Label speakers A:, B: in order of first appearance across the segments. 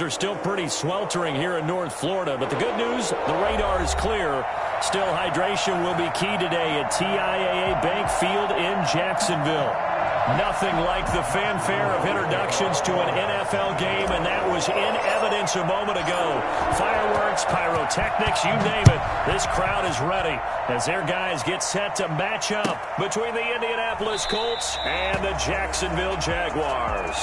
A: Are still pretty sweltering here in North Florida, but the good news, the radar is clear. Still, hydration will be key today at TIAA Bank Field in Jacksonville. Nothing like the fanfare of introductions to an NFL game, and that was in evidence a moment ago. Fireworks, pyrotechnics, you name it. This crowd is ready as their guys get set to match up between the Indianapolis Colts and the Jacksonville Jaguars.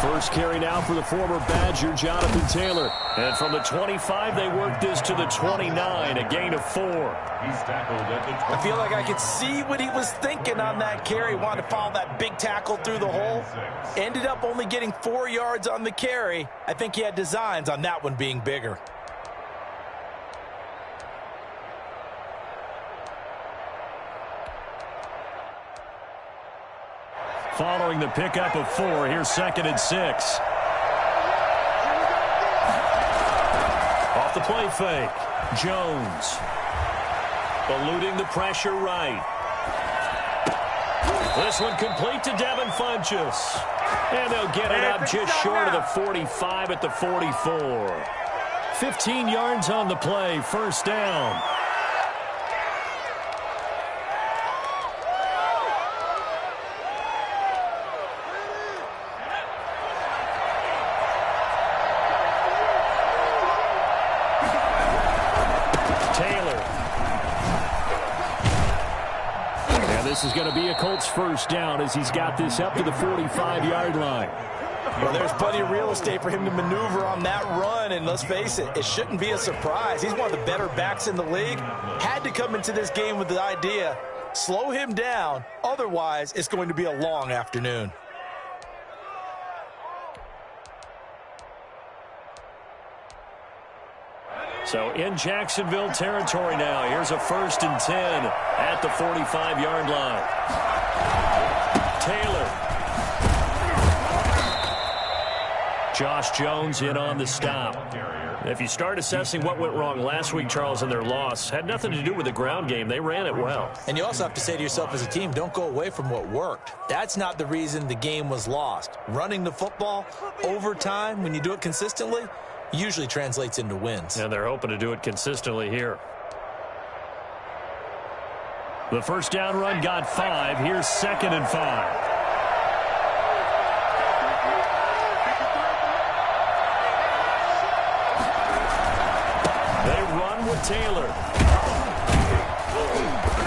A: First carry now for the former Badger, Jonathan Taylor. And from the 25, they worked this to the 29, a gain of 4.
B: He's tackled at the 20.
C: I feel like I could see what he was thinking on that carry. Wanted to follow that big tackle through the hole. Ended up only getting 4 yards on the carry. I think he had designs on that one being bigger.
A: Following the pickup of 4, here's 2nd and 6. Off the play fake. Jones. Eluding the pressure right. This one complete to Devin Funchess. And they'll get it up just short of the 45 at the 44. 15 yards on the play, first down. This is going to be a Colts first down as he's got this up to the 45-yard line.
C: Well, there's plenty of real estate for him to maneuver on that run, and let's face it, it shouldn't be a surprise. He's one of the better backs in the league. Had to come into this game with the idea, slow him down, otherwise it's going to be a long afternoon.
A: So in Jacksonville territory now. Here's a 1st and 10 at the 45-yard line. Taylor. Josh Jones in on the stop. If you start assessing what went wrong last week, Charles, in their loss, had nothing to do with the ground game. They ran it well.
C: And you also have to say to yourself as a team, don't go away from what worked. That's not the reason the game was lost. Running the football over time, when you do it consistently, usually translates into wins.
A: And they're hoping to do it consistently here. The first down run got 5. Here's 2nd and 5. They run with Taylor.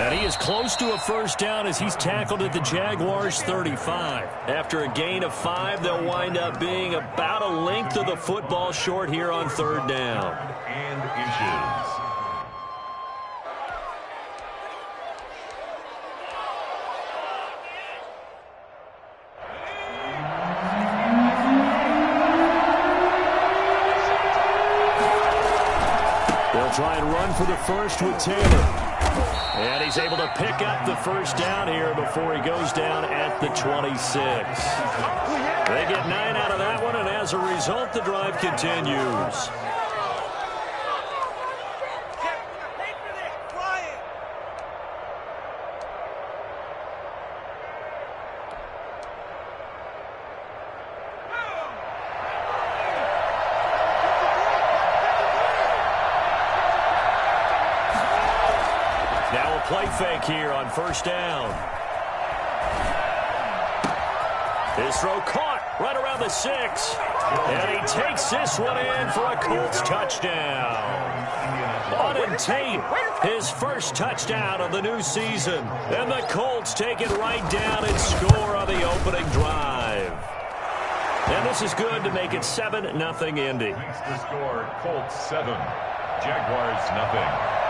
A: And he is close to a first down as he's tackled at the Jaguars' 35. After a gain of 5, they'll wind up being about a length of the football short here on 3rd down.
B: And inches.
A: They'll try and run for the first with Taylor. And he's able to pick up the first down here before he goes down at the 26. They get 9 out of that one, and as a result, the drive continues. Now a play fake here on first down. His throw caught right around the 6. And he takes this one in for a Colts touchdown. Auden Tate, his first touchdown of the new season. And the Colts take it right down and score on the opening drive. And this is good to make it 7-0 Indy.
B: The score, Colts 7, Jaguars 0.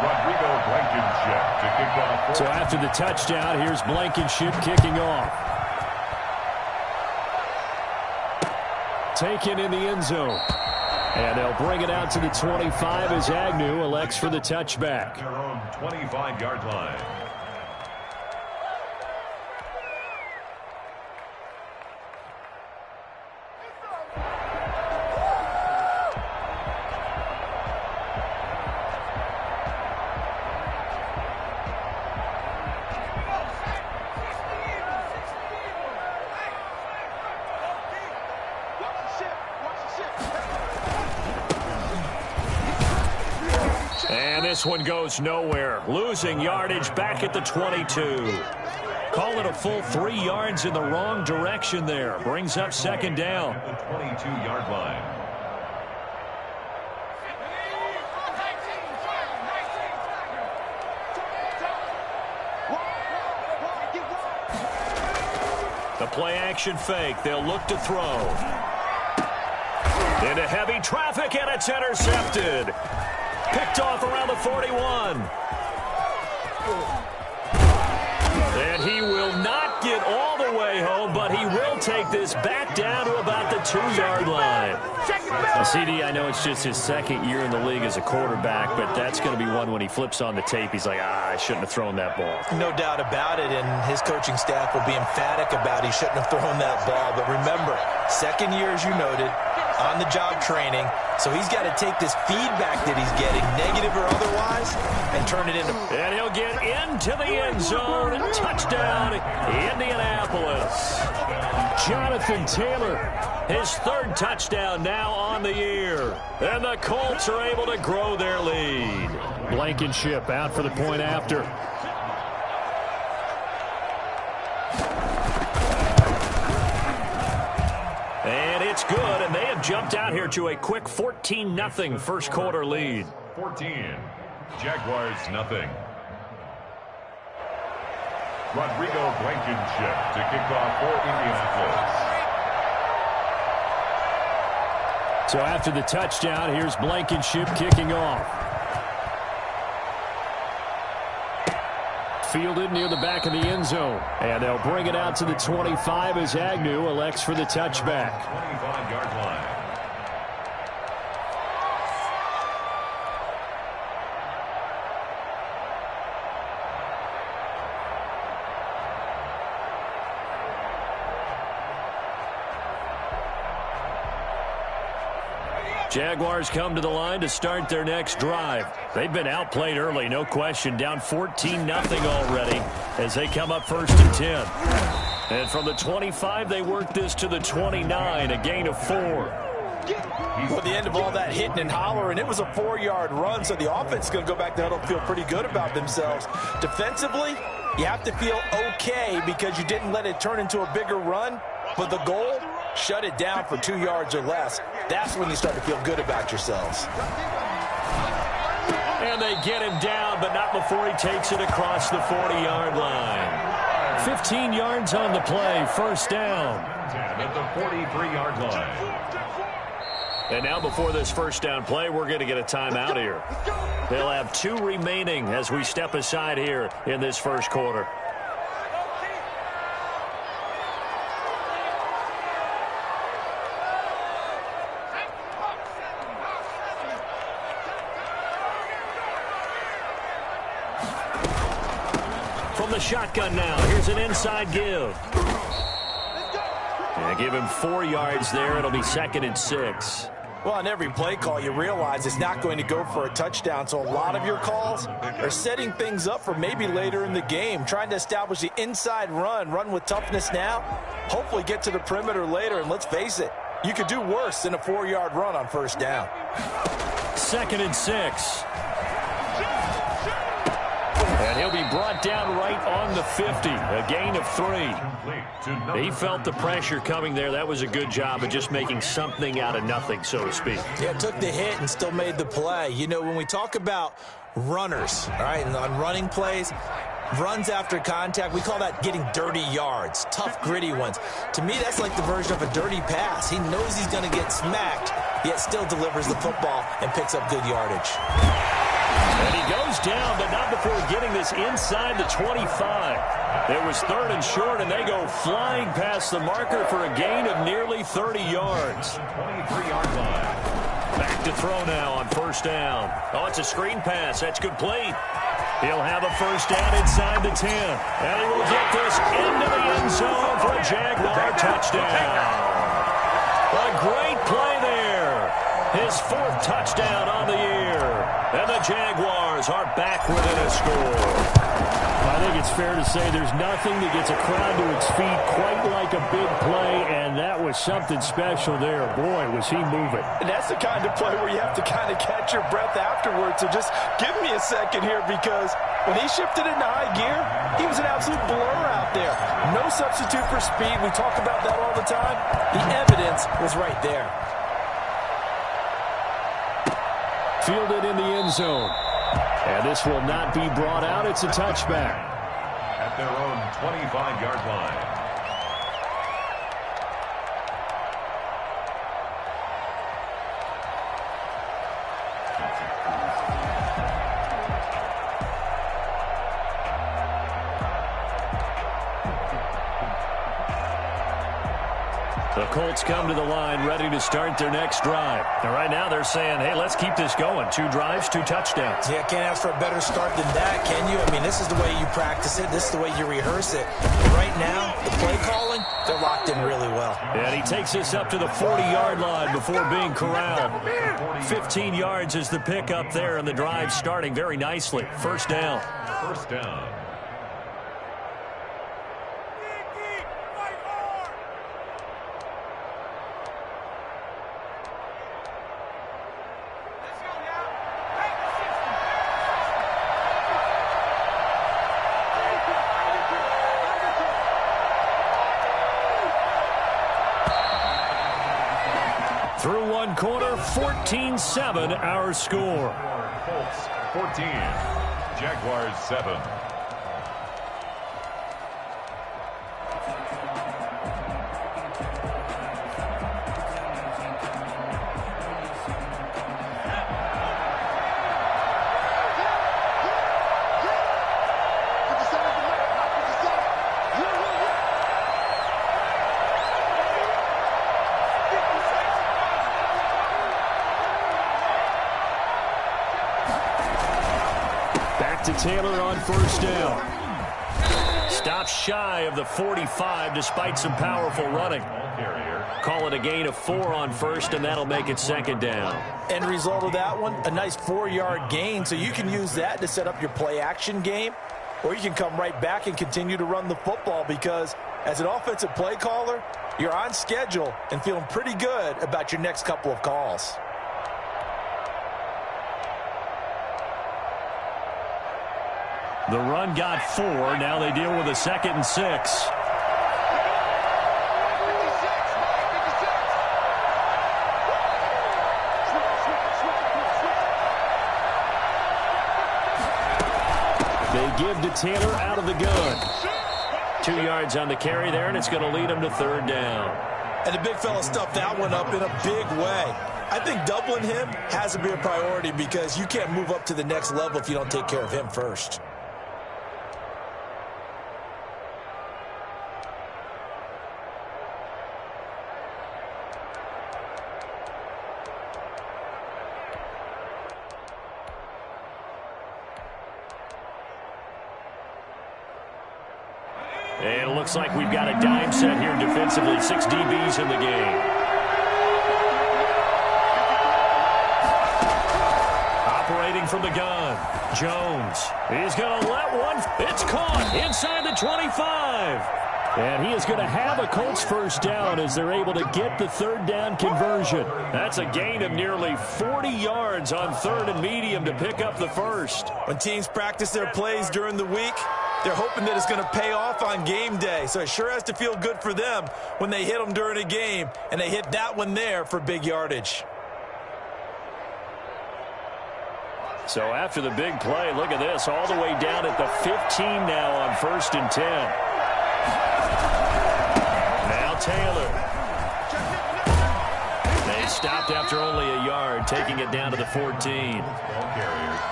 B: Rodrigo Blankenship to kick off.
A: So after the touchdown, here's Blankenship kicking off. Taken in the end zone. And they'll bring it out to the 25 as Agnew elects for the touchback.
B: Their own 25-yard line.
A: This one goes nowhere. Losing yardage back at the 22. Call it a full 3 yards in the wrong direction there. Brings up second down.
B: The 22-yard line.
A: The play action fake. They'll look to throw. Into heavy traffic, and it's intercepted. Picked off around the 41. And he will not get all the way home, but he will take this back down to about the 2-yard line. Now, CD, I know it's just his second year in the league as a quarterback, but that's going to be one when he flips on the tape. He's like, I shouldn't have thrown that ball.
C: No doubt about it, and his coaching staff will be emphatic about he shouldn't have thrown that ball. But remember, second year, as you noted, on-the-job training, so he's got to take this feedback that he's getting, negative or otherwise, and turn it into...
A: And he'll get into the end zone. Touchdown, Indianapolis. Jonathan Taylor, his third touchdown now on the year. And the Colts are able to grow their lead. Blankenship out for the point after. And it's good, and they have jumped out here to a quick 14-0 first quarter lead.
B: 14. Jaguars nothing. Rodrigo Blankenship to kick off for Indianapolis.
A: So after the touchdown, here's Blankenship kicking off. Fielded near the back of the end zone. And they'll bring it out to the 25 as Agnew elects for the touchback.
B: 25-yard line.
A: Jaguars come to the line to start their next drive. They've been outplayed early, no question. Down 14-0 already as they come up first and 10. And from the 25, they work this to the 29, a gain of 4.
C: At the end of all that hitting and hollering, it was a 4-yard run, so the offense is going to go back there and feel pretty good about themselves. Defensively, you have to feel okay because you didn't let it turn into a bigger run, but the goal, shut it down for 2 yards or less. That's when you start to feel good about yourselves.
A: And they get him down, but not before he takes it across the 40-yard line. 15 yards on the play, first down.
B: At the 43-yard line.
A: And now before this first down play, we're going to get a timeout here. They'll have 2 remaining as we step aside here in this first quarter. From the shotgun now, here's an inside give. Yeah, give him 4 yards there. It'll be 2nd and 6.
C: Well, on every play call, you realize it's not going to go for a touchdown. So a lot of your calls are setting things up for maybe later in the game, trying to establish the inside run with toughness now, hopefully get to the perimeter later. And let's face it, you could do worse than a 4-yard run on first down.
A: 2nd and 6. And he'll be brought down right on the 50, a gain of 3. He felt the pressure coming there. That was a good job of just making something out of nothing, so to speak.
C: Yeah, took the hit and still made the play. You know, when we talk about runners, all right, and on running plays, runs after contact, we call that getting dirty yards, tough, gritty ones. To me, that's like the version of a dirty pass. He knows he's going to get smacked, yet still delivers the football and picks up good yardage.
A: And he goes goes down, but not before getting this inside the 25. It was 3rd and short, and they go flying past the marker for a gain of nearly 30 yards.
B: 23-yard line.
A: Back to throw now on 1st down. Oh, it's a screen pass. That's complete. He'll have a 1st down inside the 10. And he will get this into the end zone for a Jaguar touchdown. A great play there. His 4th touchdown on the year. And the Jaguars are back within a score.
D: I think it's fair to say there's nothing that gets a crowd to its feet quite like a big play, and that was something special there. Boy, was he moving.
C: And that's the kind of play where you have to kind of catch your breath afterwards. So just give me a second here, because when he shifted into high gear, he was an absolute blur out there. No substitute for speed. We talk about that all the time. The evidence was right there.
D: Fielded in the end zone. And this will not be brought out. It's a touchback.
B: At their own 25-yard line.
A: The Colts come to the line ready to start their next drive. And right now they're saying, hey, let's keep this going. 2 drives, 2 touchdowns.
C: Yeah, can't ask for a better start than that, can you? I mean, this is the way you practice it. This is the way you rehearse it. But right now, the play calling, they're locked in really well.
A: And he takes us up to the 40-yard line before being corralled. 15 yards is the pickup there, and the drive starting very nicely. 1st down.
B: 1st down.
A: Through one quarter, 14-7 our score.
B: Colts 14, Jaguars 7.
A: To Taylor on 1st down. Stops shy of the 45 despite some powerful running. Call it a gain of 4 on 1st, and that'll make it 2nd down.
C: End result of that one, a nice 4-yard gain. So you can use that to set up your play-action game, or you can come right back and continue to run the football, because as an offensive play caller, you're on schedule and feeling pretty good about your next couple of calls.
A: The run got 4. Now they deal with a 2nd and 6. They give to Taylor out of the gun. 2 yards on the carry there, and it's going to lead him to 3rd down.
C: And the big fella stuffed that one up in a big way. I think doubling him has to be a priority, because you can't move up to the next level if you don't take care of him first.
A: And it looks like we've got a dime set here defensively. 6 DBs in the game. Operating from the gun. Jones. He's going to let one. It's caught inside the 25. And he is going to have a Colts 1st down as they're able to get the 3rd down conversion. That's a gain of nearly 40 yards on 3rd and medium to pick up the 1st.
C: When teams practice their plays during the week, they're hoping that it's going to pay off on game day. So it sure has to feel good for them when they hit them during a game, and they hit that one there for big yardage.
A: So after the big play, look at this, all the way down at the 15 now on 1st and 10. Now Taylor. They stopped after only a yard, taking it down to the 14.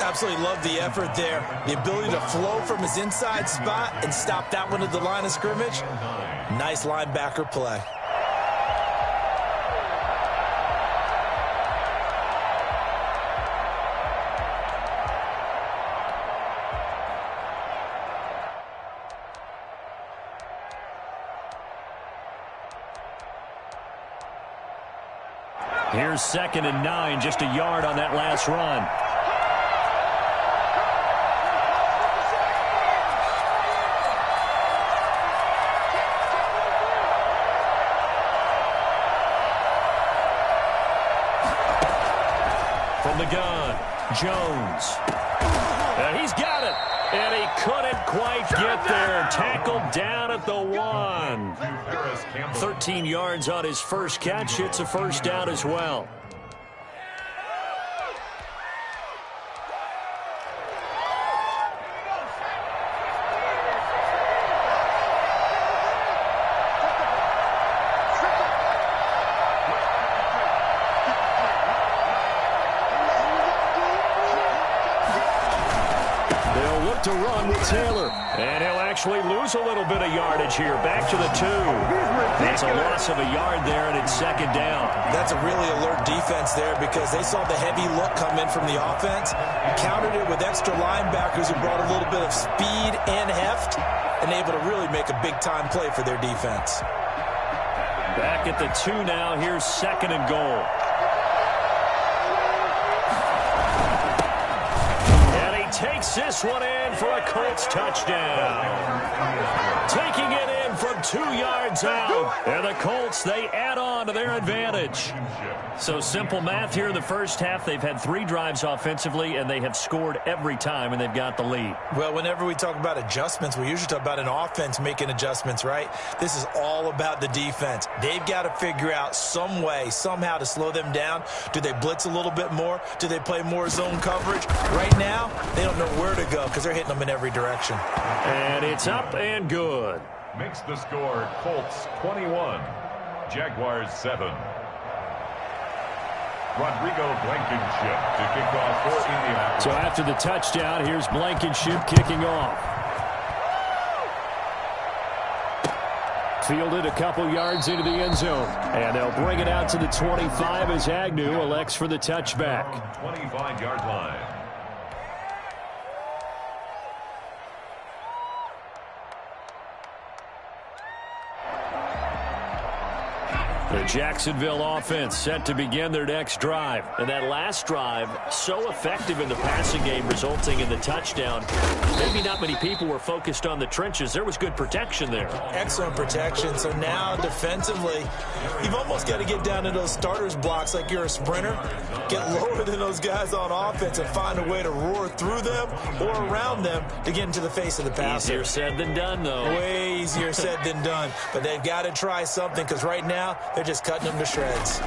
C: Absolutely love the effort there. The ability to flow from his inside spot and stop that one at the line of scrimmage. Nice linebacker play.
A: Here's 2nd and 9, just a yard on that last run. From the gun, Jones. And he's got it. And he couldn't quite get there. Tackled down at the 1. 13 yards on his first catch. It's a first down as well. To run with Taylor, and he'll actually lose a little bit of yardage here. Back to the 2. That's a loss of a yard there, and it's 2nd down.
C: That's a really alert defense there because they saw the heavy look come in from the offense, countered it with extra linebackers who brought a little bit of speed and heft, and able to really make a big-time play for their defense.
A: Back at the 2 now. Here's 2nd and goal. Takes this one in for a Colts touchdown. Taking it in from 2 yards out. And the Colts, they add on to their advantage. So simple math here in the first half. They've had 3 drives offensively, and they have scored every time, and they've got the lead.
C: Well, whenever we talk about adjustments, we usually talk about an offense making adjustments, right? This is all about the defense. They've got to figure out some way, somehow to slow them down. Do they blitz a little bit more? Do they play more zone coverage? Right now, they don't know where to go because they're hitting them in every direction.
A: And it's up and good.
B: Makes the score Colts 21, Jaguars 7. Rodrigo Blankenship to kick off for Indianapolis.
A: So after the touchdown, here's Blankenship kicking off. Fielded a couple yards into the end zone. And they'll bring it out to the 25 as Agnew elects for the touchback.
B: 25-yard line.
A: The Jacksonville offense set to begin their next drive. And that last drive, so effective in the passing game, resulting in the touchdown. Maybe not many people were focused on the trenches. There was good protection there.
C: Excellent protection. So now defensively, you've almost got to get down to those starters blocks like you're a sprinter. Get lower than those guys on offense and find a way to roar through them or around them to get into the face of the passer.
A: Easier said than done, though.
C: Way easier said than done. But they've got to try something because right now, they're just cutting them to shreds.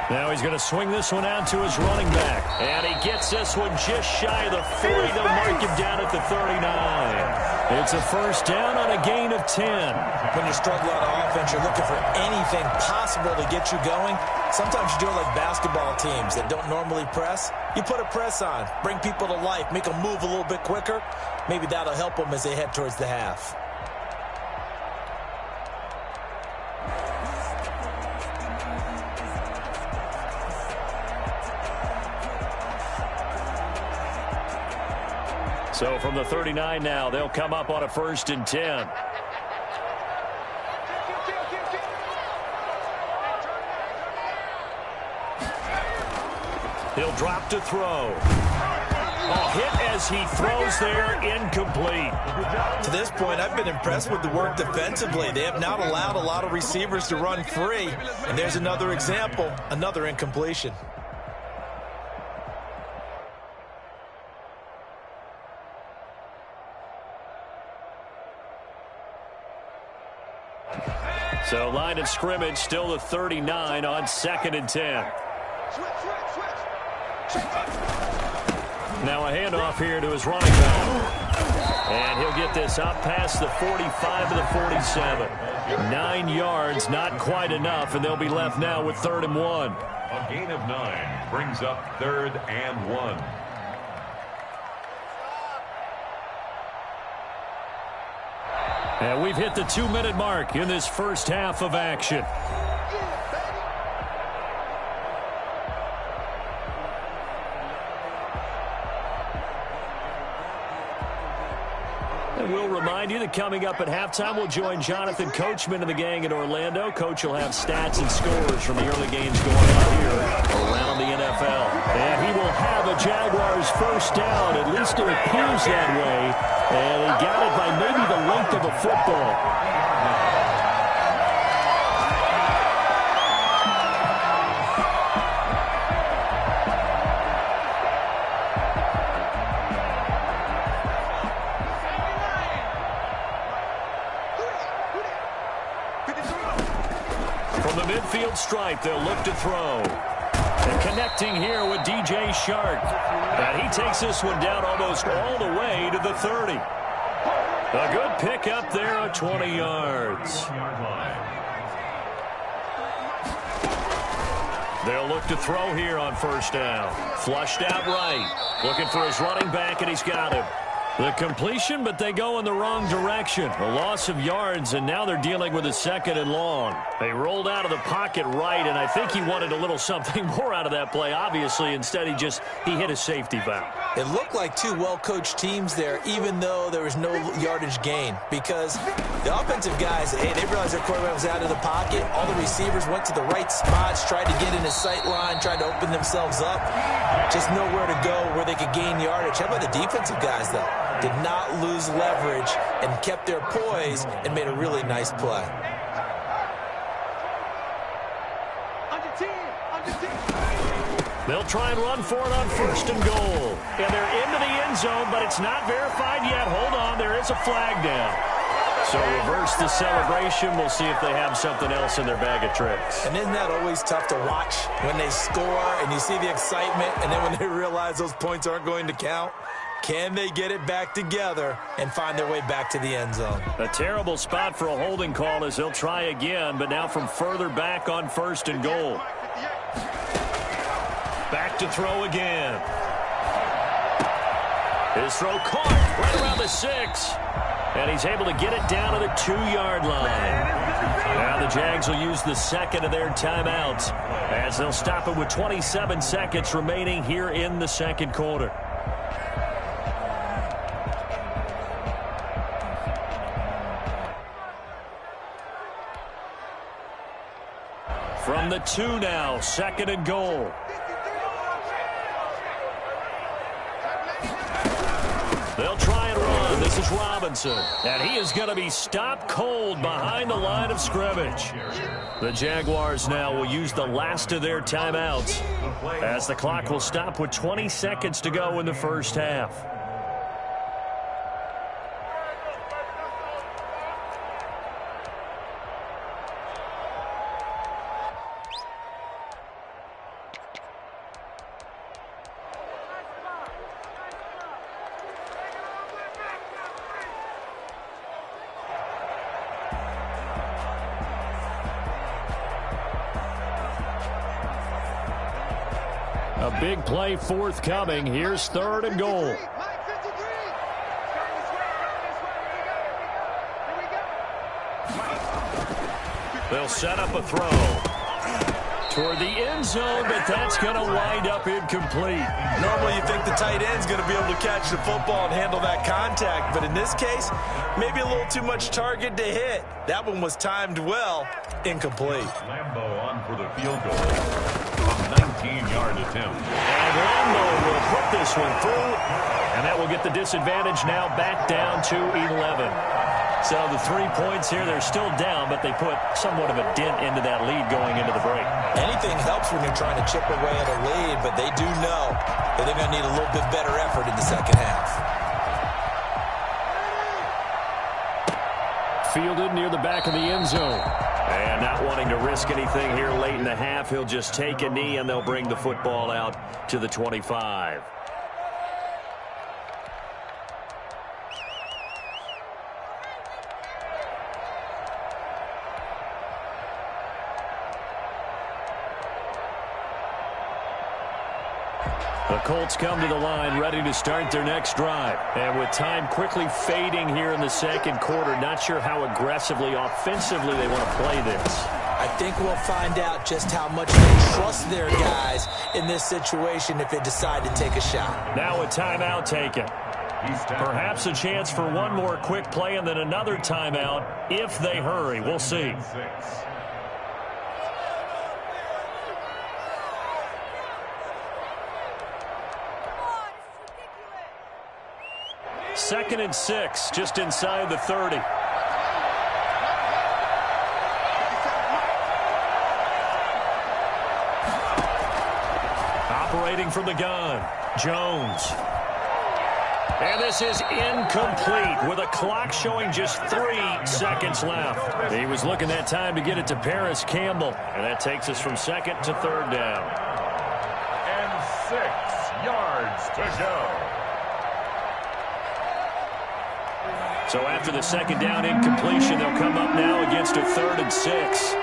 A: Now he's going to swing this one out to his running back. And he gets this one just shy of the 40. They'll mark him down at the 39. It's a first down on a gain of 10.
C: When you struggle on offense, you're looking for anything possible to get you going. Sometimes you do it like basketball teams that don't normally press. You put a press on, bring people to life, make them move a little bit quicker. Maybe that'll help them as they head towards the half.
A: So from the 39 now, they'll come up on a 1st and 10. He'll drop to throw. A hit as he throws there, incomplete.
C: To this point, I've been impressed with the work defensively. They have not allowed a lot of receivers to run free. And there's another example, another incompletion.
A: So line of scrimmage still the 39 on 2nd and 10. Now a handoff here to his running back. And he'll get this up past the 45 to the 47. 9 yards, not quite enough, and they'll be left now with 3rd and 1.
B: A gain of 9 brings up 3rd and 1.
A: And we've hit the 2-minute mark in this first half of action. And we'll remind you that coming up at halftime, we'll join Jonathan Coachman and the gang in Orlando. Coach will have stats and scores from the early games going on here around the NFL. And he will have a Jaguars first down. At least it appears that way. And he got it by maybe the length of a football. Midfield stripe, they'll look to throw. And connecting here with DJ Shark. And he takes this one down almost all the way to the 30. A good pick up there at 20 yards. They'll look to throw here on first down. Flushed out right. Looking for his running back, and he's got him. The completion, but they go in the wrong direction. A loss of yards, and now they're dealing with a 2nd and long. They rolled out of the pocket right, and I think he wanted a little something more out of that play, obviously. Instead, he hit a safety valve.
C: It looked like 2 well-coached teams there, even though there was no yardage gain. Because the offensive guys, they realized their quarterback was out of the pocket. All the receivers went to the right spots, tried to get in his sight line, tried to open themselves up. Just nowhere to go where they could gain yardage. How about the defensive guys, though? Did not lose leverage and kept their poise and made a really nice play.
A: They'll try and run for it on 1st and goal. And they're into the end zone, but it's not verified yet. Hold on, there is a flag down. So reverse the celebration. We'll see if they have something else in their bag of tricks.
C: And isn't that always tough to watch when they score and you see the excitement, and then when they realize those points aren't going to count? Can they get it back together and find their way back to the end zone?
A: A terrible spot for a holding call as they'll try again, but now from further back on 1st and goal. Back to throw again. His throw caught right around the 6. And he's able to get it down to the 2-yard line. Now the Jags will use the 2nd of their timeouts as they'll stop it with 27 seconds remaining here in the 2nd quarter. From the 2 now, 2nd and goal. They'll try and run. This is Robinson. And he is going to be stopped cold behind the line of scrimmage. The Jaguars now will use the last of their timeouts as the clock will stop with 20 seconds to go in the first half. A big play forthcoming. Here's 3rd and goal. They'll set up a throw toward the end zone, but that's going to wind up incomplete.
C: Normally you think the tight end's going to be able to catch the football and handle that contact, but in this case, maybe a little too much target to hit. That one was timed well. Incomplete.
B: Lambo on for the field goal. 19-yard attempt.
A: And Lambo will put this one through, and that will get the disadvantage now back down to 11. So the 3 points here, they're still down, but they put somewhat of a dent into that lead going into the break.
C: Anything helps when you're trying to chip away at a lead, but they do know that they're going to need a little bit better effort in the second half.
A: Fielded near the back of the end zone. And not wanting to risk anything here late in the half, he'll just take a knee, and they'll bring the football out to the 25. The Colts come to the line ready to start their next drive. And with time quickly fading here in the second quarter, not sure how aggressively, offensively they want to play this.
C: I think we'll find out just how much they trust their guys in this situation if they decide to take a shot.
A: Now a timeout taken. Perhaps a chance for one more quick play and then another timeout if they hurry. We'll see. Second and 6, just inside the 30. Operating from the gun, Jones. And this is incomplete with a clock showing just 3 seconds left. He was looking that time to get it to Paris Campbell. And that takes us from second to third down.
B: And 6 yards to go.
A: So after the second down incompletion, they'll come up now against a 3rd and 6.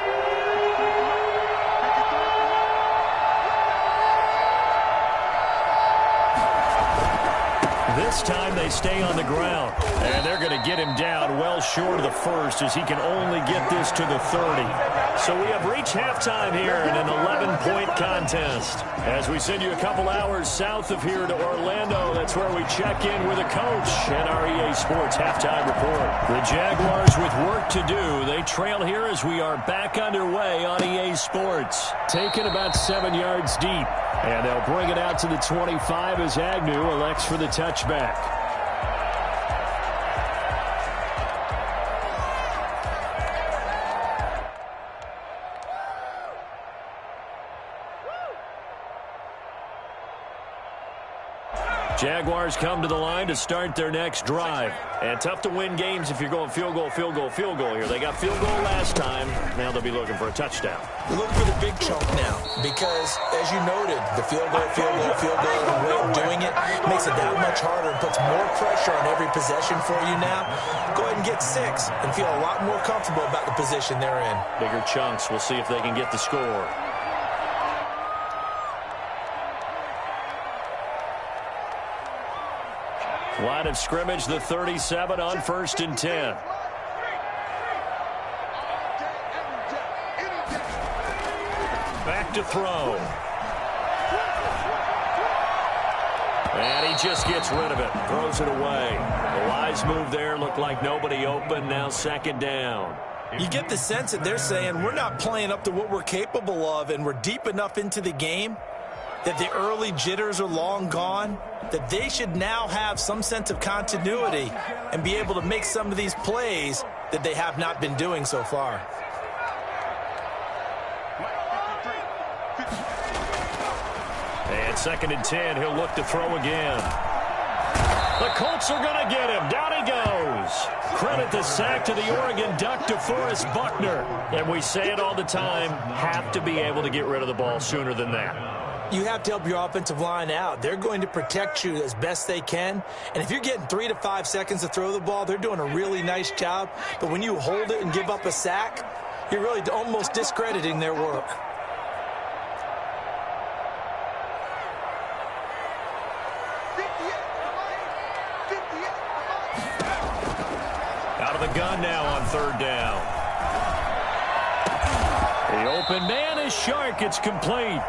A: This time they stay on the ground. And they're going to get him down well short of the first as he can only get this to the 30. So we have reached halftime here in an 11-point contest. As we send you a couple hours south of here to Orlando, that's where we check in with a coach and our EA Sports halftime report. The Jaguars with work to do. They trail here as we are back underway on EA Sports. Taken about 7 yards deep. And they'll bring it out to the 25 as Agnew elects for the touchback. Jaguars come to the line to start their next drive. And tough to win games if you're going field goal, field goal, field goal here. They got field goal last time. Now they'll be looking for a touchdown.
C: We're looking for the big chunk now because, as you noted, the field goal, field goal, field goal, and the way of doing it makes it that much harder and puts more pressure on every possession for you now. Go ahead and get 6 and feel a lot more comfortable about the position they're in.
A: Bigger chunks. We'll see if they can get the score. Line of scrimmage, the 37 on 1st and 10. Back to throw. And he just gets rid of it. Throws it away. The wise move there. Looked like nobody open. Now 2nd down.
C: You get the sense that they're saying we're not playing up to what we're capable of, and we're deep enough into the game that the early jitters are long gone, that they should now have some sense of continuity and be able to make some of these plays that they have not been doing so far.
A: And 2nd and 10, he'll look to throw again. The Colts are going to get him. Down he goes. Credit the sack to the Oregon Duck, DeForest Buckner. And we say it all the time, have to be able to get rid of the ball sooner than that.
C: You have to help your offensive line out. They're going to protect you as best they can. And if you're getting 3 to 5 seconds to throw the ball, they're doing a really nice job. But when you hold it and give up a sack, you're really almost discrediting their work.
A: Out of the gun now on 3rd down. The open man is Shark. It's complete.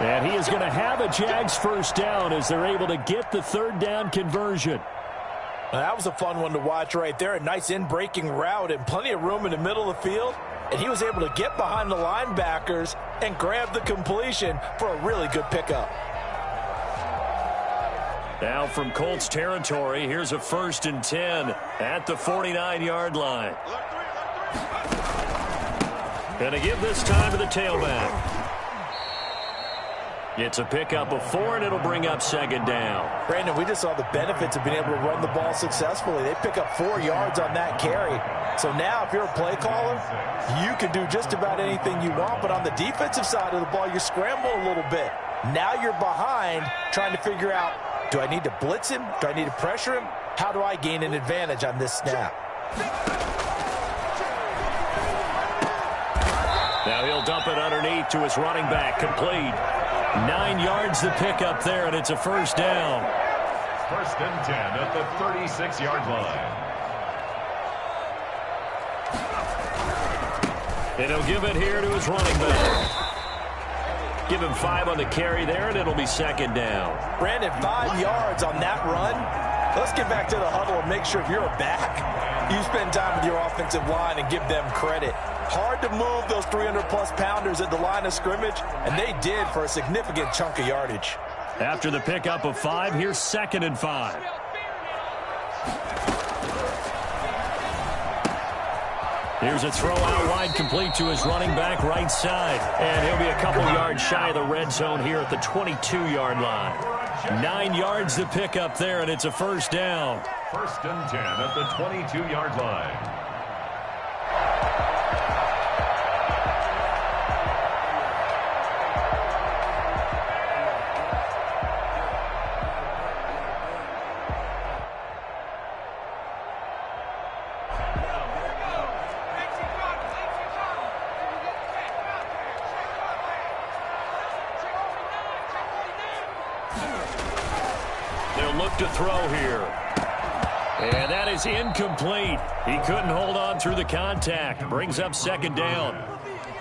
A: And he is going to have a Jags 1st down as they're able to get the 3rd down conversion.
C: Now, that was a fun one to watch right there. A nice in-breaking route and plenty of room in the middle of the field. And he was able to get behind the linebackers and grab the completion for a really good pickup.
A: Now from Colts territory, here's a 1st and 10 at the 49-yard line. Going to give this time to the tailback. It's a pickup of 4, and it'll bring up 2nd down.
C: Brandon, we just saw the benefits of being able to run the ball successfully. They pick up 4 yards on that carry. So now if you're a play caller, you can do just about anything you want. But on the defensive side of the ball, you scramble a little bit. Now you're behind trying to figure out, do I need to blitz him? Do I need to pressure him? How do I gain an advantage on this snap?
A: Now he'll dump it underneath to his running back, complete. 9 yards the pickup there, and it's a first down.
B: First and 10 at the 36-yard line.
A: And he'll give it here to his running back. Give him 5 on the carry there, and it'll be second down.
C: Brandon, 5 yards on that run. Let's get back to the huddle and make sure if you're a back, you spend time with your offensive line and give them credit. Hard to move those 300-plus pounders at the line of scrimmage, and they did for a significant chunk of yardage.
A: After the pickup of 5, here's second and 5. Here's a throw out wide, complete to his running back right side. And he'll be a couple yards shy of the red zone here at the 22-yard line. 9 yards to pick up there, and it's a first down.
B: First and 10 at the 22-yard line.
A: Look to throw here. And that is incomplete. He couldn't hold on through the contact. Brings up second down.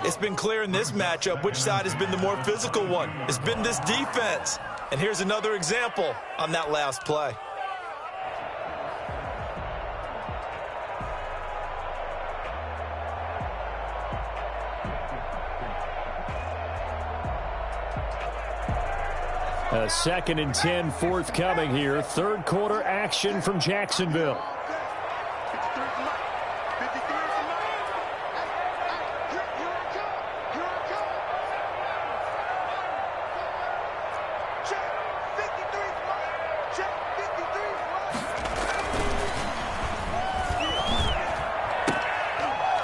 C: It's been clear in this matchup which side has been the more physical one. It's been this defense. And here's another example on that last play.
A: A second and 10 forthcoming here. Third quarter action from Jacksonville.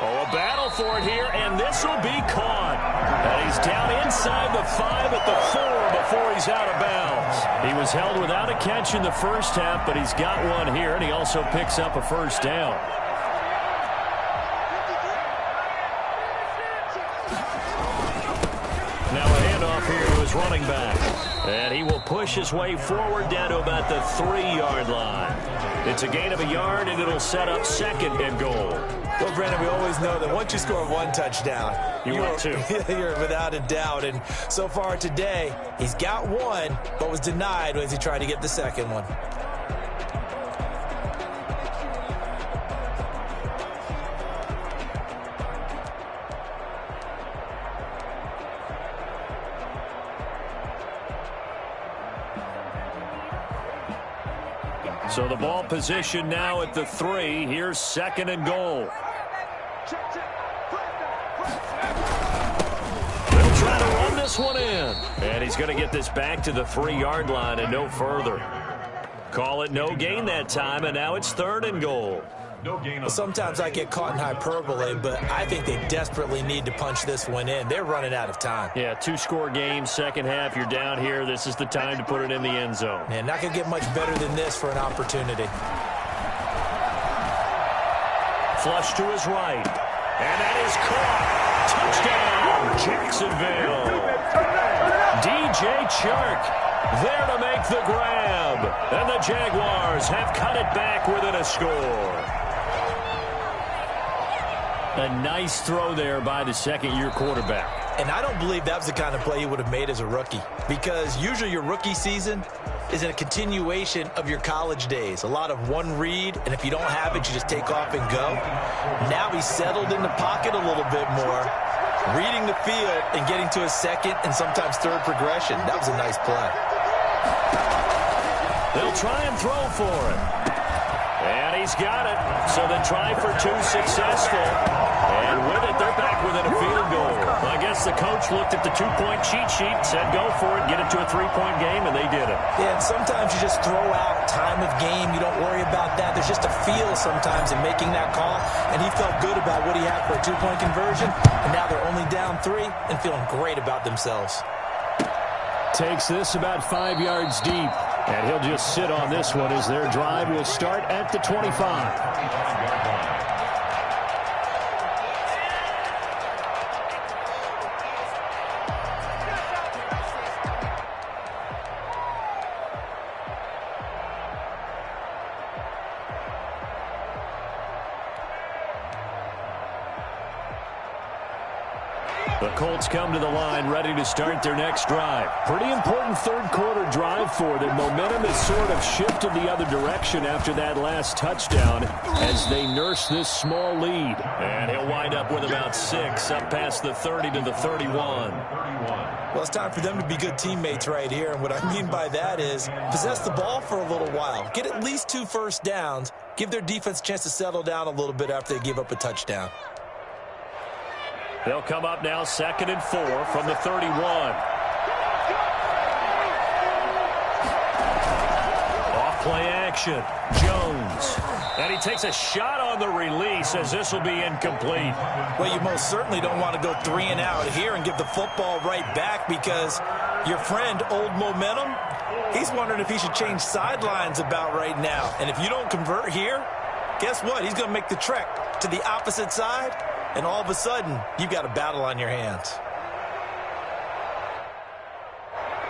A: Oh, a battle for it here, and this will be caught. And he's down inside the 5 at the 4 before he's out of bounds. He was held without a catch in the first half, but he's got one here, and he also picks up a first down. Now a handoff here to his running back. And he will push his way forward down to about the 3-yard line. It's a gain of a yard, and it'll set up second and goal.
C: Well, Brandon, we always know that once you score one touchdown,
A: you're
C: without a doubt. And so far today, he's got one, but was denied as he tried to get the second one.
A: So the ball position now at the 3. Here's second and goal. They'll try to run this one in. And he's going to get this back to the 3-yard line and no further. Call it no gain that time, and now it's third and goal.
C: Well, sometimes I get caught in hyperbole, but I think they desperately need to punch this one in. They're running out of time.
A: Yeah, 2-score game, second half. You're down here. This is the time to put it in the end zone.
C: Man, not going to get much better than this for an opportunity.
A: Flush to his right. And that is caught. Touchdown, Jacksonville. DJ Chark there to make the grab. And the Jaguars have cut it back within a score. A nice throw there by the second-year quarterback.
C: And I don't believe that was the kind of play he would have made as a rookie, because usually your rookie season is a continuation of your college days. A lot of one read, and if you don't have it, you just take off and go. Now he's settled in the pocket a little bit more, reading the field and getting to a second and sometimes third progression. That was a nice play.
A: They'll try and throw for it. And he's got it. So the try for 2 successful. And with it, they're back within a field goal. I guess the coach looked at the 2-point cheat sheet, said go for it, get it to a 3-point game, and they did it.
C: Yeah, and sometimes you just throw out time of game. You don't worry about that. There's just a feel sometimes in making that call. And he felt good about what he had for a 2-point conversion. And now they're only down 3 and feeling great about themselves.
A: Takes this about 5 yards deep. And he'll just sit on this one as their drive will start at the 25. The Colts come to the line ready to start their next drive.
D: Pretty important third-quarter drive for them. Momentum has sort of shifted the other direction after that last touchdown as they nurse this small lead.
A: And he'll wind up with about 6 up past the 30 to the 31.
C: Well, it's time for them to be good teammates right here. And what I mean by that is possess the ball for a little while. Get at least 2 first downs. Give their defense a chance to settle down a little bit after they give up a touchdown.
A: They'll come up now 2nd and 4 from the 31. Off play action. Jones. And he takes a shot on the release as this will be incomplete.
C: Well, you most certainly don't want to go 3 and out here and give the football right back because your friend, Old Momentum, he's wondering if he should change sidelines about right now. And if you don't convert here, guess what? He's going to make the trek to the opposite side. And all of a sudden, you've got a battle on your hands.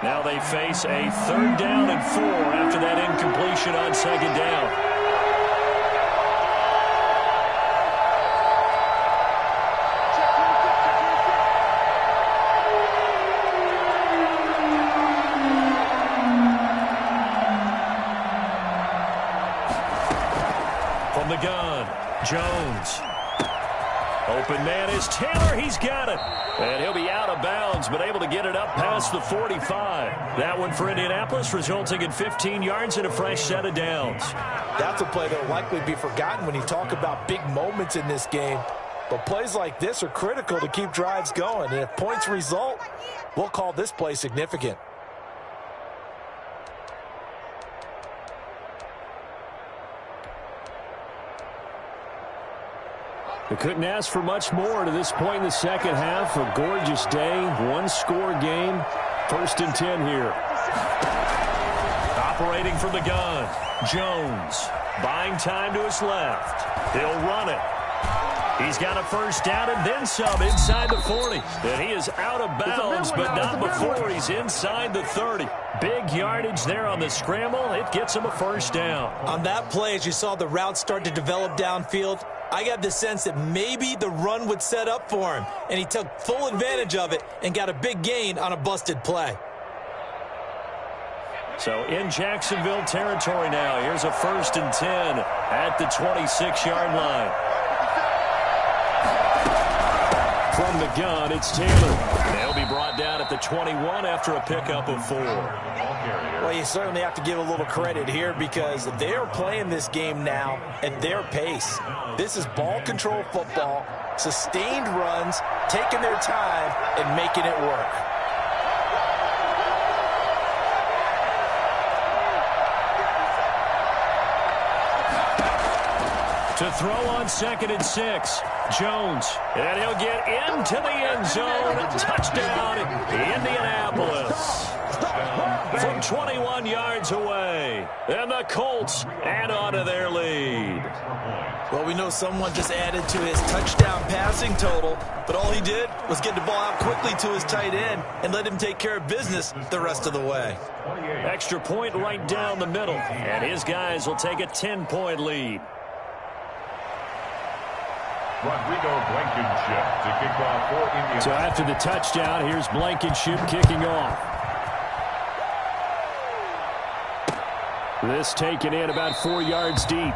A: Now they face a 3rd down and 4 after that incompletion on 2nd down. From the gun, Jones. Open man is Taylor. He's got it. And he'll be out of bounds, but able to get it up past the 45. That one for Indianapolis, resulting in 15 yards and a fresh set of downs.
C: That's a play that will likely be forgotten when you talk about big moments in this game. But plays like this are critical to keep drives going. And if points result, we'll call this play significant.
D: They couldn't ask for much more to this point in the second half. A gorgeous day, 1-score game. 1st and 10 here.
A: Operating from the gun, Jones. Buying time to his left. He'll run it. He's got a 1st down and then some inside the 40. And he is out of bounds, but not before he's inside the 30. Big yardage there on the scramble. It gets him a 1st down.
C: On that play, as you saw the route start to develop downfield, I got the sense that maybe the run would set up for him, and he took full advantage of it and got a big gain on a busted play.
A: So in Jacksonville territory now, here's a 1st and 10 at the 26-yard line.
D: From the gun, it's Taylor.
A: They'll be brought down at the 21 after a pickup of 4.
C: Well, you certainly have to give a little credit here because they are playing this game now at their pace. This is ball control football, sustained runs, taking their time, and making it work.
A: To throw on 2nd and 6, Jones. And he'll get into the end zone. Touchdown, Indianapolis. From 21 yards away. And the Colts add on to their lead.
C: Well, we know someone just added to his touchdown passing total, but all he did was get the ball out quickly to his tight end and let him take care of business the rest of the way.
A: Extra point right down the middle. And his guys will take a 10-point lead.
B: Rodrigo Blankenship to kick off for Indiana.
D: So after the touchdown, here's Blankenship kicking off. This taken in about 4 yards deep.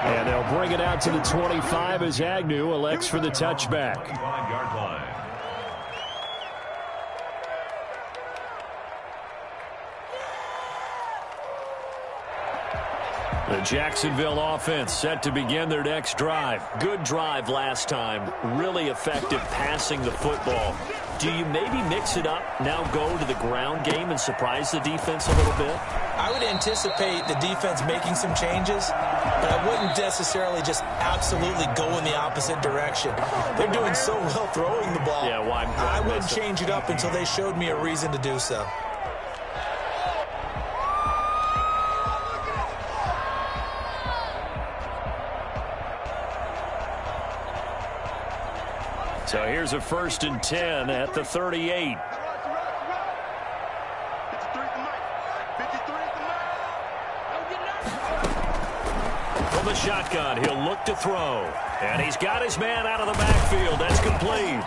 D: And they'll bring it out to the 25 as Agnew elects for the touchback.
B: 25-yard line.
A: The Jacksonville offense set to begin their next drive. Good drive last time. Really effective passing the football. Do you maybe mix it up, now go to the ground game and surprise the defense a little bit?
C: I would anticipate the defense making some changes, but I wouldn't necessarily just absolutely go in the opposite direction. They're doing so well throwing the ball.
A: Yeah, why
C: I wouldn't change it up until they showed me a reason to do so.
A: So here's a 1st and 10 at the 38. From the shotgun, he'll look to throw. And he's got his man out of the backfield. That's complete.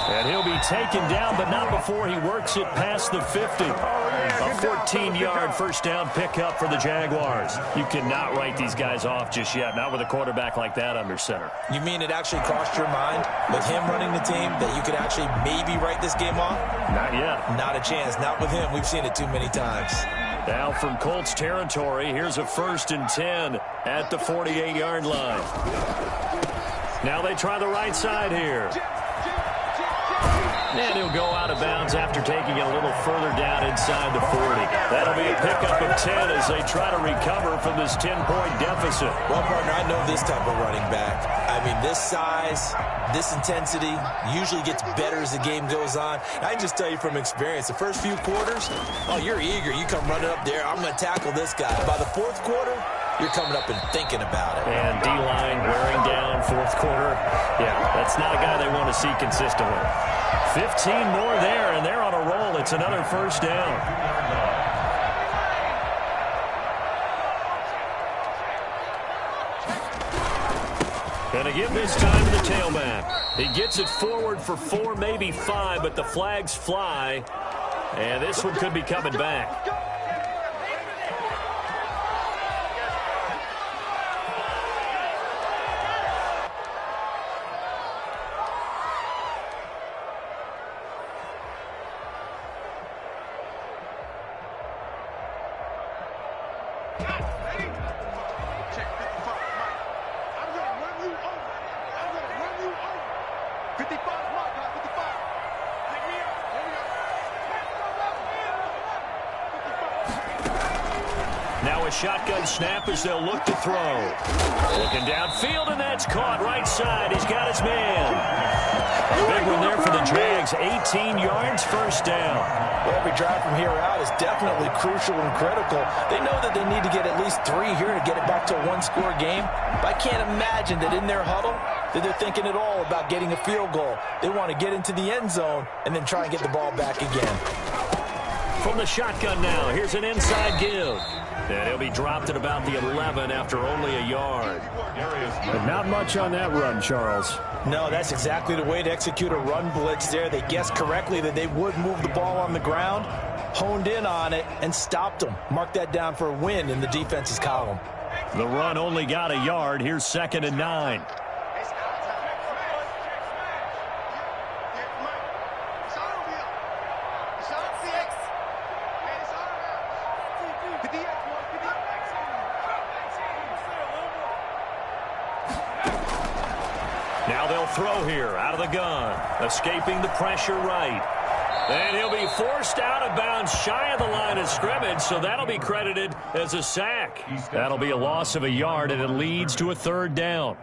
A: And he'll be taken down, but not before he works it past the 50. A 14-yard first down pickup for the Jaguars. You cannot write these guys off just yet, not with a quarterback like that under center.
C: You mean it actually crossed your mind with him running the team that you could actually maybe write this game off?
A: Not yet. Not
C: a chance. Not with him. We've seen it too many times.
A: Now from Colts territory, here's a 1st and 10 at the 48-yard line. Now they try the right side here. And he'll go out of bounds after taking it a little further down inside the 40. That'll be a pickup of 10 as they try to recover from this 10-point deficit.
C: Well, partner, I know this type of running back. I mean, this size, this intensity usually gets better as the game goes on. I can just tell you from experience, the first few quarters, oh, you're eager. You come running up there, I'm going to tackle this guy. By the 4th quarter, you're coming up and thinking about it.
A: And D-line wearing down 4th quarter. Yeah, that's not a guy they want to see consistently. 15 more there, and they're on a roll. It's another first down. And again this time to the tailback. He gets it forward for 4, maybe 5, but the flags fly. And this one could be coming back. Now a shotgun snap as they'll look to throw. Looking downfield, and that's caught right side. He's got his man. A big one there for the Jags. 18 yards, first down.
C: Well, every drive from here out is definitely crucial and critical. They know that they need to get at least 3 here to get it back to a one-score game. But I can't imagine that in their huddle that they're thinking at all about getting a field goal. They want to get into the end zone and then try and get the ball back again.
A: From the shotgun now, here's an inside give. And he'll be dropped at about the 11 after only a yard.
D: But not much on that run, Charles.
C: No, that's exactly the way to execute a run blitz there. They guessed correctly that they would move the ball on the ground, honed in on it, and stopped them. Mark that down for a win in the defense's column.
A: The run only got a yard. Here's 2nd and 9. Now they'll throw here out of the gun, escaping the pressure right. And he'll be forced out of bounds shy of the line of scrimmage, so that'll be credited as a sack. That'll be a loss of a yard, and it leads to a 3rd down.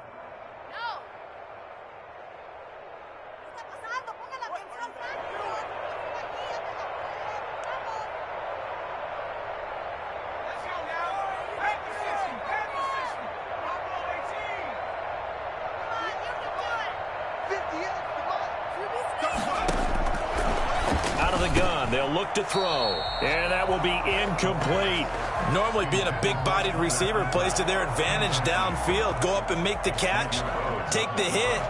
A: They'll look to throw, and that will be incomplete.
C: Normally being a big-bodied receiver plays to their advantage downfield. Go up and make the catch, take the hit,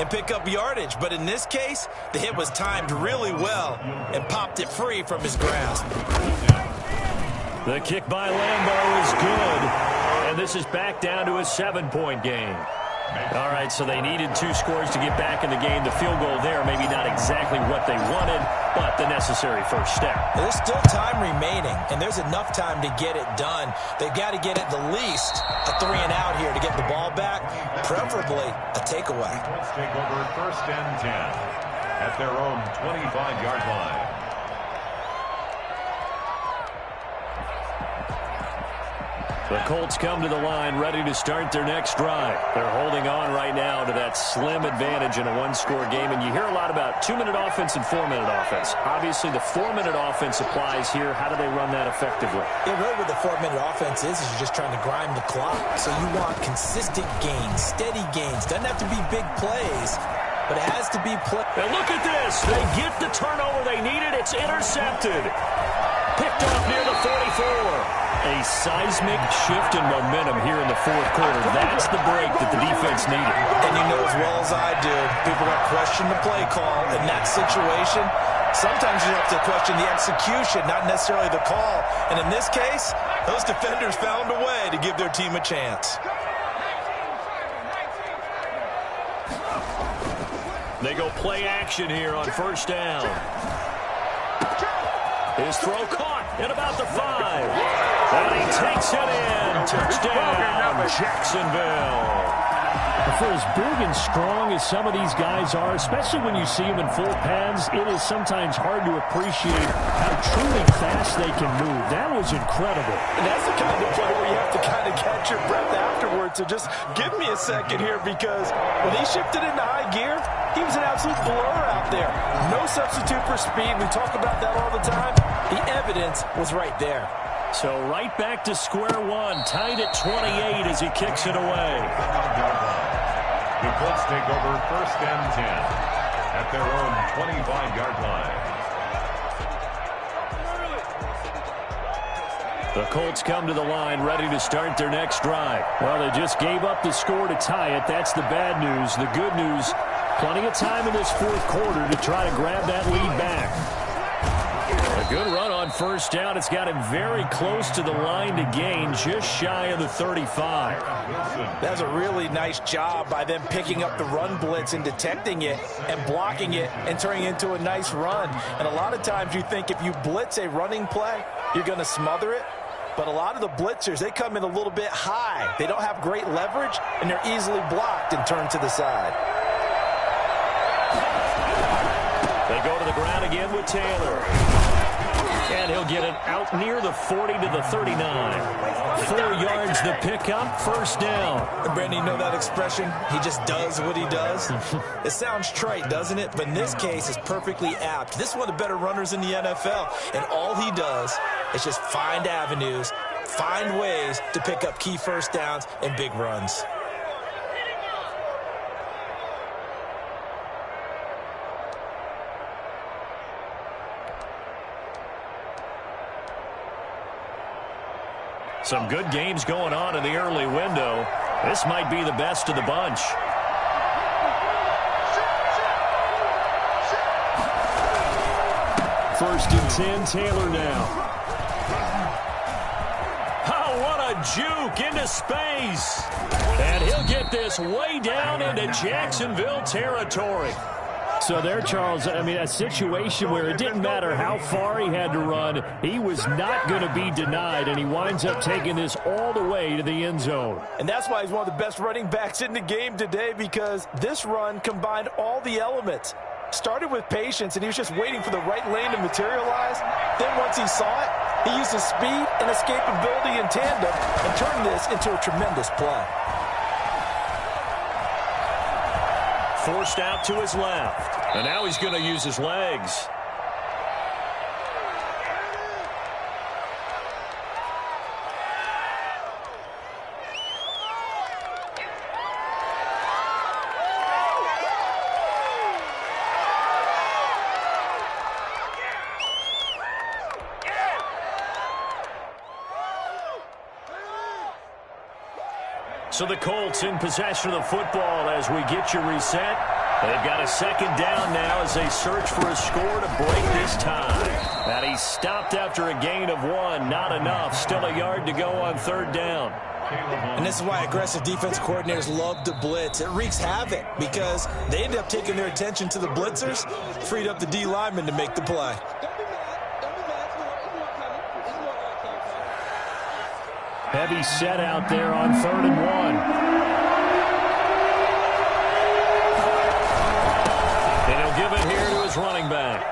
C: and pick up yardage. But in this case, the hit was timed really well and popped it free from his grasp.
A: The kick by Lambeau is good, and this is back down to a 7-point game. All right, so they needed 2 scores to get back in the game. The field goal there, maybe not exactly what they wanted, but the necessary first step.
C: There's still time remaining, and there's enough time to get it done. They've got to get at the least a 3 and out here to get the ball back, preferably a takeaway.
B: Let's take over 1st and 10 at their own 25-yard line.
A: The Colts come to the line ready to start their next drive. They're holding on right now to that slim advantage in a one-score game. And you hear a lot about 2-minute offense and 4-minute offense. Obviously, the 4-minute offense applies here. How do they run that effectively?
C: Yeah, really what the 4-minute offense is you're just trying to grind the clock. So you want consistent gains, steady gains. Doesn't have to be big plays, but it has to be play.
A: And look at this. They get the turnover they needed. It's intercepted. Picked off near the 44. A seismic shift in momentum here in the fourth quarter. That's the break that the defense needed.
C: And you know as well as I do, people are going to question the play call in that situation. Sometimes you have to question the execution, not necessarily the call. And in this case, those defenders found a way to give their team a chance.
A: They go play action here on first down. His throw caught at about the 5. And he takes it in. Touchdown, Jacksonville.
D: For as big and strong as some of these guys are, especially when you see them in full pads, it is sometimes hard to appreciate how truly fast they can move. That was incredible.
C: And that's the kind of play where you have to kind of catch your breath afterwards. So just give me a second here, because when he shifted into high gear, he was an absolute blur out there. No substitute for speed. We talk about that all the time. The evidence was right there.
A: So right back to square one, tied at 28 as he kicks it away.
B: The Colts take over first and 10 at their own 25-yard line.
A: The Colts come to the line ready to start their next drive. Well, they just gave up the score to tie it. That's the bad news. The good news, plenty of time in this fourth quarter to try to grab that lead back. A good run on first down. It's got him very close to the line to gain, just shy of the 35.
C: That's a really nice job by them picking up the run blitz and detecting it and blocking it and turning it into a nice run. And a lot of times you think if you blitz a running play, you're going to smother it. But a lot of the blitzers, they come in a little bit high. They don't have great leverage, and they're easily blocked and turned to the side.
A: They go to the ground again with Taylor. And he'll get it out near the 40 to the 39. 4 yards the pickup, first down.
C: Brandon, you know that expression? He just does what he does. It sounds trite, doesn't it? But in this case, it's perfectly apt. This is one of the better runners in the NFL. And all he does is just find avenues, find ways to pick up key first downs and big runs.
A: Some good games going on in the early window. This might be the best of the bunch.
D: First and 10, Taylor now.
A: Oh, what a juke into space. And he'll get this way down into Jacksonville territory.
D: So there, Charles, I mean, a situation where it didn't matter how far he had to run, he was not going to be denied, and he winds up taking this all the way to the end zone.
C: And that's why he's one of the best running backs in the game today, because this run combined all the elements. Started with patience, and he was just waiting for the right lane to materialize. Then once he saw it, he used his speed and escapability in tandem and turned this into a tremendous play.
A: Forced out to his left. And now he's going to use his legs. So the Colts in possession of the football as we get you reset. They've got a second down now as they search for a score to break this tie. And he stopped after a gain of 1. Not enough. Still a yard to go on third down.
C: And this is why aggressive defense coordinators love to blitz. It wreaks havoc because they end up taking their attention to the blitzers, freed up the D lineman to make the play.
D: Heavy set out there on 3rd and 1.
A: And he'll give it here to his running back.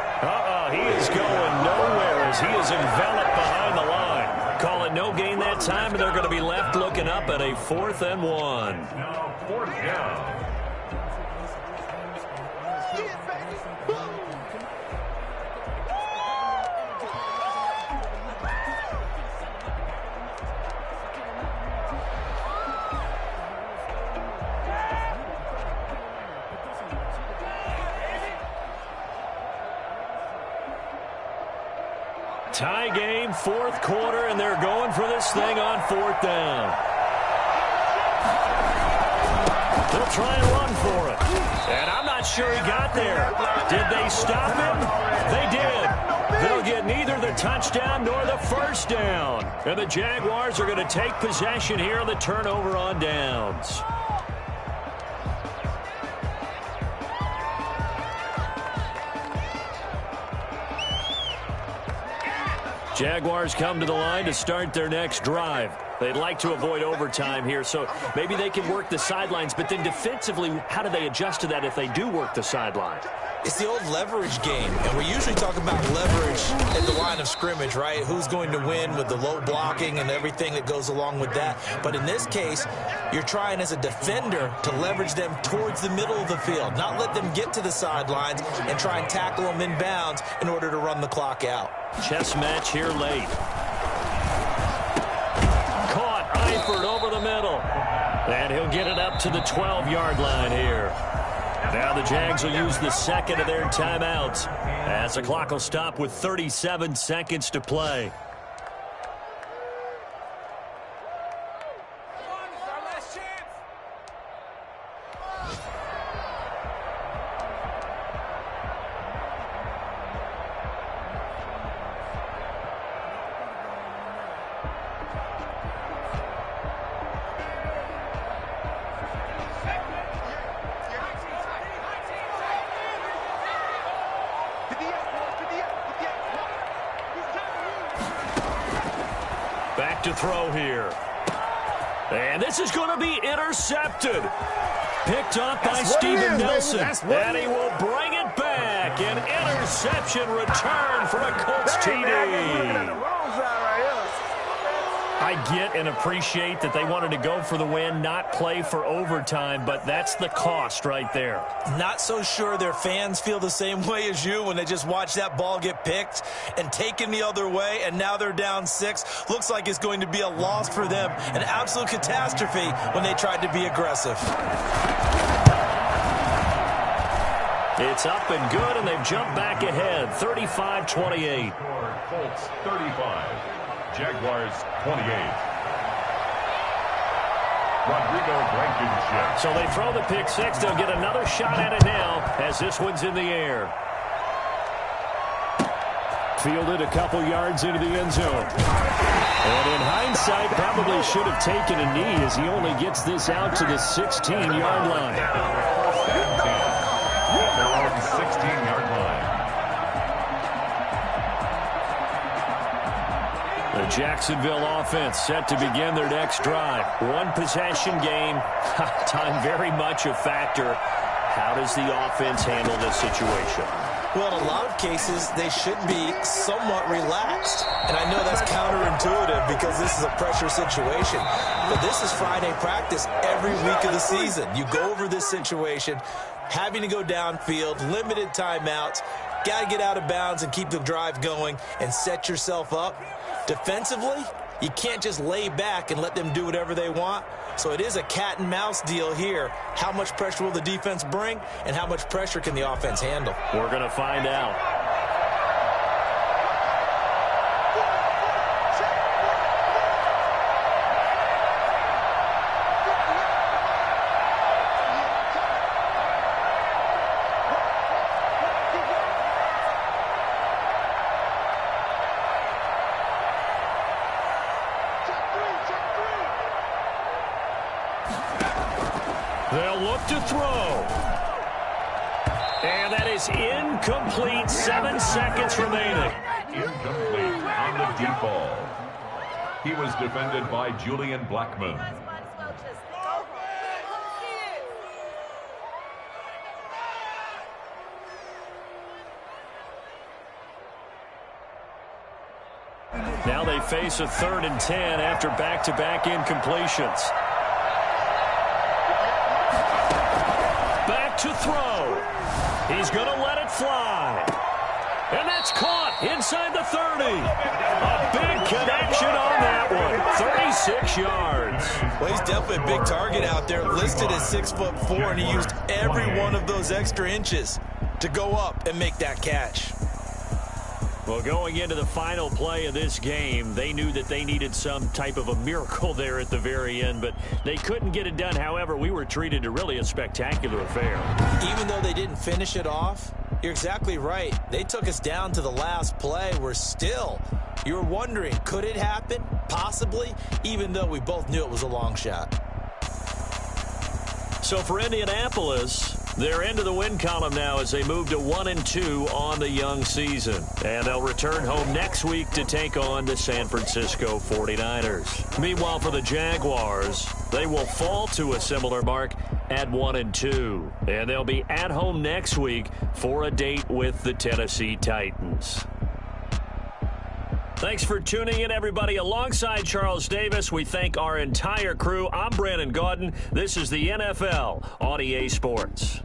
A: He is going nowhere as he is enveloped behind the line. Call it no gain that time, and they're going to be left looking up at a 4th and 1.
B: Now 4th down.
A: Tie game, fourth quarter, and they're going for this thing on fourth down. They'll try and run for it. And I'm not sure he got there. Did they stop him? They did. They'll get neither the touchdown nor the first down. And the Jaguars are going to take possession here on the turnover on downs. Jaguars come to the line to start their next drive. They'd like to avoid overtime here, so maybe they can work the sidelines. But then defensively, how do they adjust to that if they do work the sideline?
C: It's the old leverage game, and we usually talk about leverage at the line of scrimmage, right? Who's going to win with the low blocking and everything that goes along with that. But in this case, you're trying as a defender to leverage them towards the middle of the field, not let them get to the sidelines and try and tackle them in bounds in order to run the clock out.
A: Chess match here late. Caught, Eifert over the middle. And he'll get it up to the 12-yard line here. Now the Jags will use the second of their timeouts as the clock will stop with 37 seconds to play. Back to throw here. And this is going to be intercepted. Picked up by Steven Nelson. And he will bring it back. An interception return from a Colts TD. I get and appreciate that they wanted to go for the win, not play for overtime, but that's the cost right there.
C: Not so sure their fans feel the same way as you when they just watch that ball get picked and taken the other way, and now they're down 6. Looks like it's going to be a loss for them, an absolute catastrophe when they tried to be aggressive.
A: It's up and good, and they've jumped back ahead, 35-28.
B: Colts 35. Jaguars 28. Rodrigo Blankenship.
A: So they throw the pick six. They'll get another shot at it now as this one's in the air. Fielded a couple yards into the end zone. And in hindsight, probably should have taken a knee as he only gets this out to the 16-yard line.
B: Their own 16-yard line.
A: The Jacksonville offense set to begin their next drive. One possession game. Time very much a factor. How does the offense handle this situation?
C: Well, in a lot of cases, they should be somewhat relaxed. And I know that's counterintuitive because this is a pressure situation. But this is Friday practice every week of the season. You go over this situation, having to go downfield, limited timeouts, got to get out of bounds and keep the drive going and set yourself up. Defensively, you can't just lay back and let them do whatever they want. So it is a cat and mouse deal here. How much pressure will the defense bring, and how much pressure can the offense handle?
A: We're going to find out. They'll look to throw. And that is incomplete. 7 seconds remaining.
B: Incomplete on the deep ball. He was defended by Julian Blackmon.
A: Now they face a 3rd and 10 after back-to-back incompletions. Back to throw. He's going to let it fly. And that's caught inside the 30. A big connection on that one. 36 yards.
C: Well, he's definitely a big target out there, listed as 6'4", and he used every one of those extra inches to go up and make that catch.
A: Well, going into the final play of this game, they knew that they needed some type of a miracle there at the very end, but they couldn't get it done. However, we were treated to really a spectacular affair.
C: Even though they didn't finish it off, you're exactly right. They took us down to the last play. We're still, you're wondering, could it happen? Possibly, even though we both knew it was a long shot.
A: So for Indianapolis, they're into the win column now as they move to 1-2 on the young season. And they'll return home next week to take on the San Francisco 49ers. Meanwhile, for the Jaguars, they will fall to a similar mark at 1-2. And they'll be at home next week for a date with the Tennessee Titans. Thanks for tuning in, everybody. Alongside Charles Davis, we thank our entire crew. I'm Brandon Gaudin. This is the NFL on EA Sports.